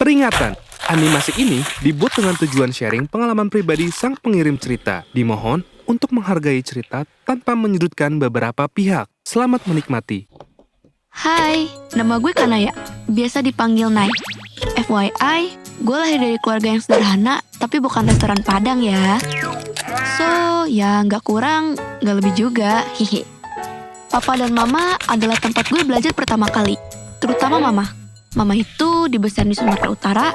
Peringatan, animasi ini dibuat dengan tujuan sharing pengalaman pribadi sang pengirim cerita. Dimohon untuk menghargai cerita tanpa menyudutkan beberapa pihak. Selamat menikmati. Hai, nama gue Kanaya, biasa dipanggil Nai. FYI, gue lahir dari keluarga yang sederhana, tapi bukan restoran Padang ya. So, ya nggak kurang, nggak lebih juga, hihi. Papa dan Mama adalah tempat gue belajar pertama kali, terutama Mama. Mama itu dibesarkan di Sumatera Utara.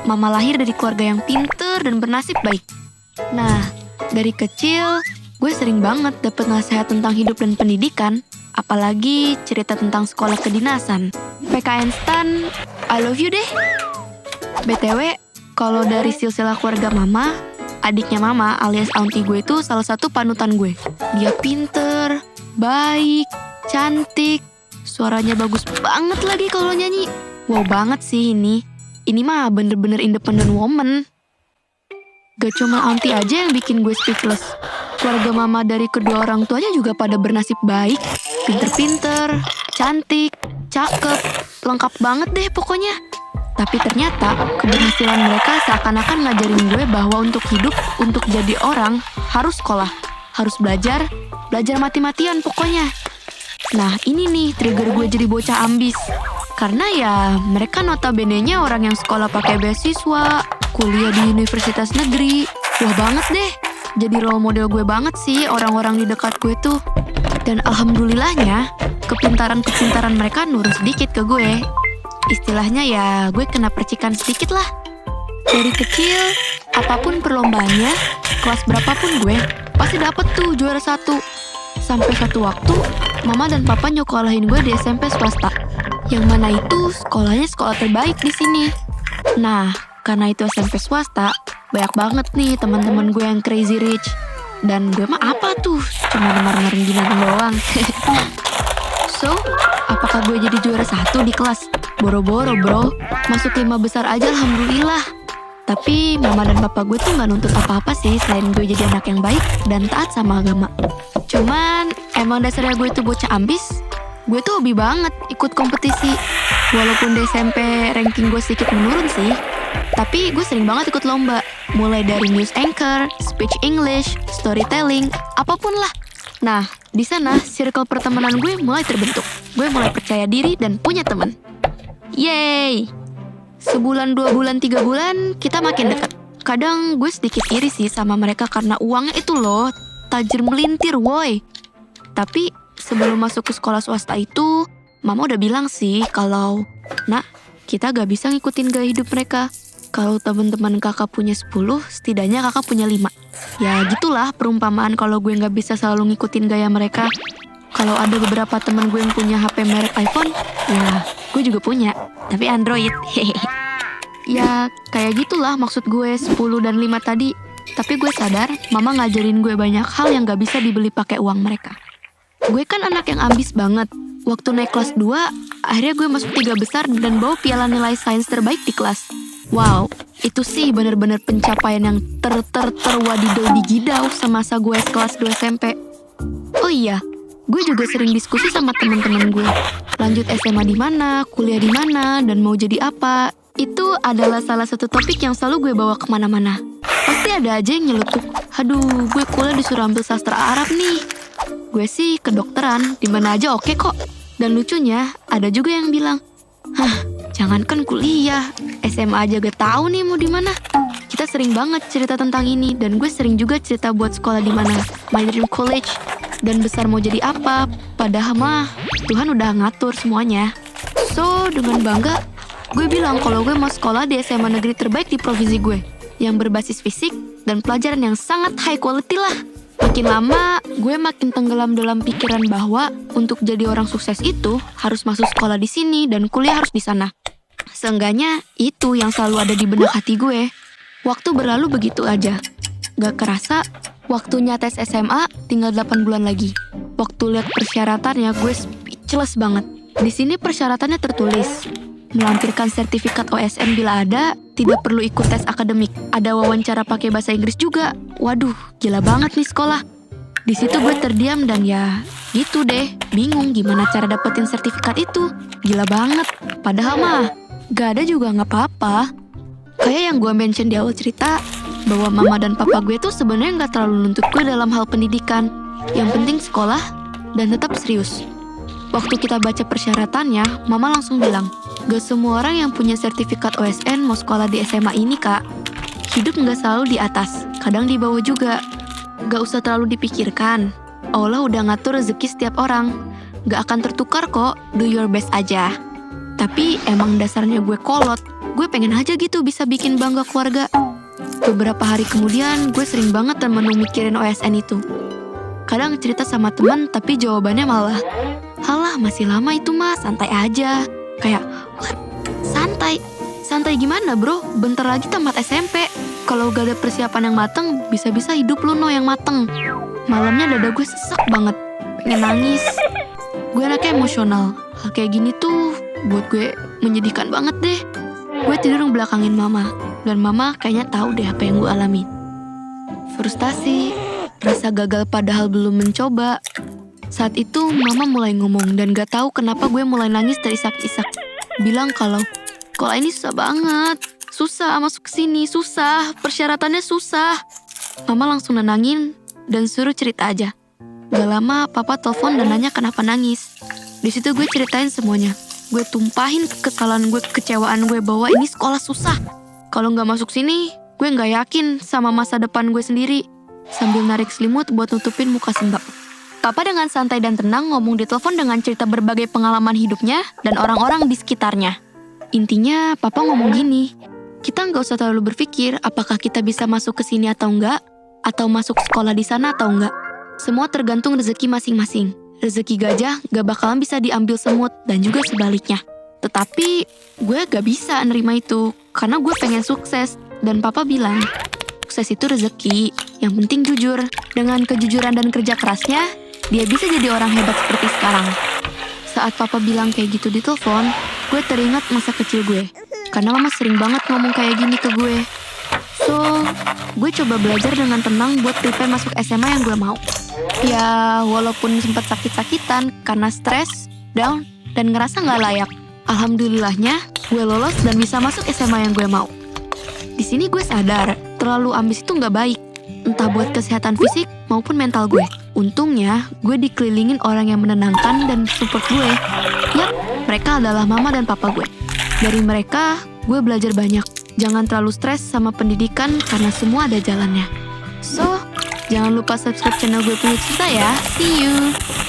Mama lahir dari keluarga yang pinter dan bernasib baik. Nah, dari kecil, gue sering banget dapet nasihat tentang hidup dan pendidikan, apalagi cerita tentang sekolah kedinasan. PKN Stan, I love you deh. BTW, kalau dari silsilah keluarga Mama, adiknya Mama alias auntie gue itu salah satu panutan gue. Dia pinter, baik, cantik, suaranya bagus banget lagi kalau nyanyi. Wow banget sih ini. Ini mah bener-bener independent woman. Gak cuma auntie aja yang bikin gue speechless. Keluarga Mama dari kedua orang tuanya juga pada bernasib baik. Pinter-pinter, cantik, cakep, lengkap banget deh pokoknya. Tapi ternyata keberhasilan mereka seakan-akan ngajarin gue bahwa untuk hidup, untuk jadi orang, harus sekolah. Harus belajar mati-matian pokoknya. Nah ini nih trigger gue jadi bocah ambis. Karena ya mereka notabene-nya orang yang sekolah pakai beasiswa, kuliah di universitas negeri. Wah banget deh. Jadi role model gue banget sih orang-orang di dekat gue tuh. Dan alhamdulillahnya, kepintaran-kepintaran mereka nurun sedikit ke gue. Istilahnya ya gue kena percikan sedikit lah. Dari kecil, apapun perlombaannya, kelas berapapun gue, pasti dapet tuh juara 1. Sampai suatu waktu, Mama dan Papa nyokolahin gue di SMP swasta. Yang mana itu sekolahnya sekolah terbaik di sini. Nah, karena itu SMP swasta, banyak banget nih teman-teman gue yang crazy rich. Dan gue mah apa tuh? Cuma dengar-dengarin ginian doang. So, apakah gue jadi juara 1 di kelas? Boro-boro bro, masuk 5 besar aja alhamdulillah. Tapi Mama dan Papa gue tuh gak nuntut apa-apa sih selain gue jadi anak yang baik dan taat sama agama. Cuman emang dasarnya gue tuh bocah ambis. Gue tuh hobi banget ikut kompetisi. Walaupun di SMP ranking gue sedikit menurun sih, tapi gue sering banget ikut lomba. Mulai dari news anchor, speech English, storytelling, apapun lah. Nah, di sana circle pertemanan gue mulai terbentuk. Gue mulai percaya diri dan punya teman. Yeay! Sebulan, 2 bulan, 3 bulan, kita makin dekat. Kadang gue sedikit iri sih sama mereka karena uangnya itu loh, tajir melintir woi. Tapi sebelum masuk ke sekolah swasta itu, Mama udah bilang sih kalau, nak, kita gak bisa ngikutin gaya hidup mereka. Kalau teman-teman kakak punya 10, setidaknya kakak punya 5. Ya gitulah perumpamaan kalau gue gak bisa selalu ngikutin gaya mereka. Kalau ada beberapa teman gue yang punya HP merek iPhone, ya gue juga punya, tapi Android. Ya kayak gitulah maksud gue 10 dan 5 tadi. Tapi gue sadar, Mama ngajarin gue banyak hal yang gak bisa dibeli pakai uang mereka. Gue kan anak yang ambis banget. Waktu naik kelas 2, akhirnya gue masuk 3 besar dan bawa piala nilai sains terbaik di kelas. Wow, itu sih bener-bener pencapaian yang terwadidau digidau semasa gue kelas 2 SMP. Oh iya, gue juga sering diskusi sama teman-teman gue. Lanjut SMA di mana, kuliah di mana, dan mau jadi apa. Itu adalah salah satu topik yang selalu gue bawa kemana-mana. Pasti ada aja yang nyelutuk, aduh gue kuliah disuruh ambil sastra Arab nih. Gue sih kedokteran, di mana aja oke kok. Dan lucunya, ada juga yang bilang, hah, jangankan kuliah, SMA aja gak tahu nih mau di mana. Kita sering banget cerita tentang ini, dan gue sering juga cerita buat sekolah di mana, my dream college, dan besar mau jadi apa. Padahal mah, Tuhan udah ngatur semuanya. So, dengan bangga, gue bilang kalau gue mau sekolah di SMA negeri terbaik di provinsi gue, yang berbasis fisik dan pelajaran yang sangat high quality lah. Makin lama, gue makin tenggelam dalam pikiran bahwa untuk jadi orang sukses itu harus masuk sekolah di sini dan kuliah harus di sana. Seenggaknya itu yang selalu ada di benak hati gue. Waktu berlalu begitu aja. Gak kerasa, waktunya tes SMA tinggal 8 bulan lagi. Waktu lihat persyaratannya, gue speechless banget. Di sini persyaratannya tertulis. Melampirkan sertifikat OSN bila ada, tidak perlu ikut tes akademik. Ada wawancara pakai bahasa Inggris juga. Waduh, gila banget nih sekolah. Di situ gue terdiam dan ya gitu deh, bingung gimana cara dapetin sertifikat itu. Gila banget. Padahal mah, gak ada juga gak apa-apa. Kayak yang gue mention di awal cerita, bahwa mama dan papa gue tuh sebenarnya gak terlalu nuntut gue dalam hal pendidikan. Yang penting sekolah dan tetap serius. Waktu kita baca persyaratannya, mama langsung bilang, gak semua orang yang punya sertifikat OSN mau sekolah di SMA ini, Kak. Hidup gak selalu di atas, kadang di bawah juga. Gak usah terlalu dipikirkan. Allah udah ngatur rezeki setiap orang. Gak akan tertukar kok, do your best aja. Tapi emang dasarnya gue kolot. Gue pengen aja gitu bisa bikin bangga keluarga. Beberapa hari kemudian, gue sering banget termenung mikirin OSN itu. Kadang cerita sama teman, tapi jawabannya malah, halah masih lama itu mas, santai aja. Kayak, what? Santai? Santai gimana bro? Bentar lagi tamat SMP. Kalau gak ada persiapan yang mateng, bisa-bisa hidup lu yang mateng. Malamnya dada gue sesek banget, pengen nangis. Gue anaknya emosional. Hal kayak gini tuh buat gue menyedihkan banget deh. Gue tidur ngebelakangin mama, dan mama kayaknya tahu deh apa yang gue alami. Frustasi, rasa gagal padahal belum mencoba. Saat itu mama mulai ngomong dan gak tahu kenapa gue mulai nangis terisak-isak. Bilang kalau sekolah ini susah banget, susah masuk ke sini, susah, persyaratannya susah. Mama langsung nenangin dan suruh cerita aja. Gak lama papa telepon dan nanya kenapa nangis. Di situ gue ceritain semuanya. Gue tumpahin kekesalan gue, kekecewaan gue bahwa ini sekolah susah. Kalau nggak masuk sini, gue nggak yakin sama masa depan gue sendiri. Sambil narik selimut buat nutupin muka sembab. Papa dengan santai dan tenang ngomong di telepon dengan cerita berbagai pengalaman hidupnya dan orang-orang di sekitarnya. Intinya, Papa ngomong gini, kita nggak usah terlalu berpikir apakah kita bisa masuk ke sini atau enggak, atau masuk sekolah di sana atau enggak. Semua tergantung rezeki masing-masing. Rezeki gajah gak bakalan bisa diambil semut dan juga sebaliknya. Tetapi gue gak bisa nerima itu karena gue pengen sukses. Dan papa bilang, sukses itu rezeki, yang penting jujur. Dengan kejujuran dan kerja kerasnya, dia bisa jadi orang hebat seperti sekarang. Saat papa bilang kayak gitu di telepon, gue teringat masa kecil gue. Karena mama sering banget ngomong kayak gini ke gue. So, gue coba belajar dengan tenang buat prepare masuk SMA yang gue mau. Ya, walaupun sempat sakit-sakitan karena stres, down, dan ngerasa gak layak. Alhamdulillahnya, gue lolos dan bisa masuk SMA yang gue mau. Di sini gue sadar, terlalu ambis itu gak baik. Entah buat kesehatan fisik maupun mental gue. Untungnya, gue dikelilingin orang yang menenangkan dan support gue. Yap, mereka adalah mama dan papa gue. Dari mereka, gue belajar banyak. Jangan terlalu stres sama pendidikan karena semua ada jalannya. So, jangan lupa subscribe channel gue punya cerita ya. See you!